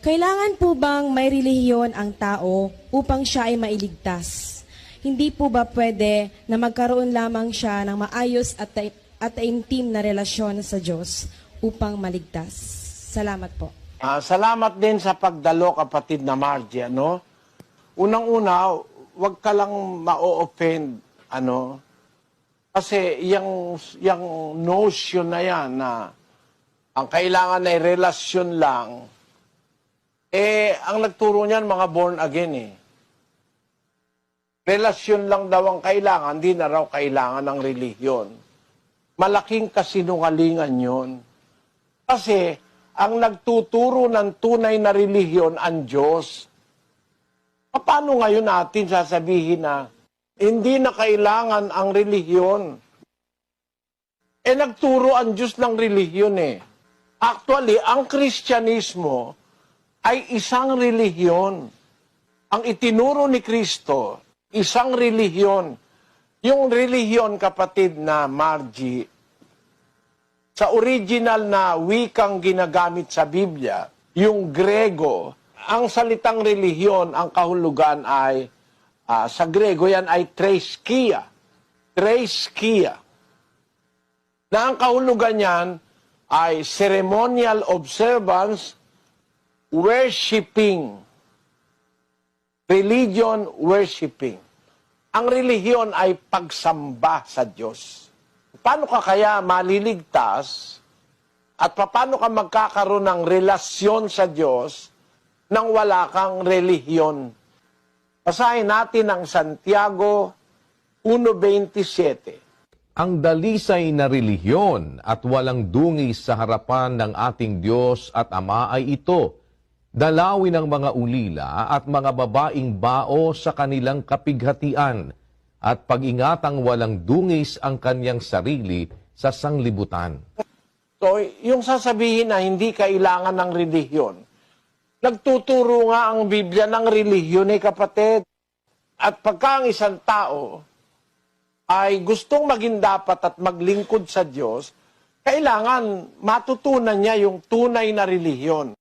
Kailangan po bang may relihiyon ang tao upang siya ay mailigtas? Hindi po ba pwede na magkaroon lamang siya ng maayos at taimtim na relasyon sa Diyos upang maligtas? Salamat po. Salamat din sa pagdalo, kapatid na Margie. Unang-una, wag ka lang ma-offend. Kasi yung notion na yan na ang kailangan ay relasyon lang, ang nagturo niyan, mga born again Relasyon lang daw ang kailangan, hindi na raw kailangan ng relihiyon. Malaking kasinungalingan yon. Kasi, ang nagtuturo ng tunay na relihiyon, ang Diyos. Paano ngayon natin sasabihin na hindi na kailangan ang relihiyon? Nagturo ang Diyos ng relihiyon Actually, ang Kristyanismo ay isang relihiyon. Ang itinuro ni Kristo, isang relihiyon. Yung relihiyon, kapatid na Margie, sa original na wikang ginagamit sa Biblia, yung Grego, ang salitang relihiyon, ang kahulugan ay, sa Grego yan ay treskia. Treskia. Na ang kahulugan yan ay ceremonial observance, worshiping. Religion, worshiping. Ang relihiyon ay pagsamba sa Diyos. Paano ka kaya maliligtas at paano ka magkakaroon ng relasyon sa Diyos nang wala kang relihiyon? Basahin natin ang Santiago 1:27. Ang dalisay na relihiyon at walang dungis sa harapan ng ating Diyos at Ama ay ito, dalawin ng mga ulila at mga babaing bao sa kanilang kapighatian at pag-ingatang walang dungis ang kanyang sarili sa sanglibutan. So, yung sasabihin na hindi kailangan ng relihiyon, nagtuturo nga ang Biblia ng relihiyon kapatid. At pagka ang isang tao ay gustong maging dapat at maglingkod sa Diyos, kailangan matutunan niya yung tunay na relihiyon.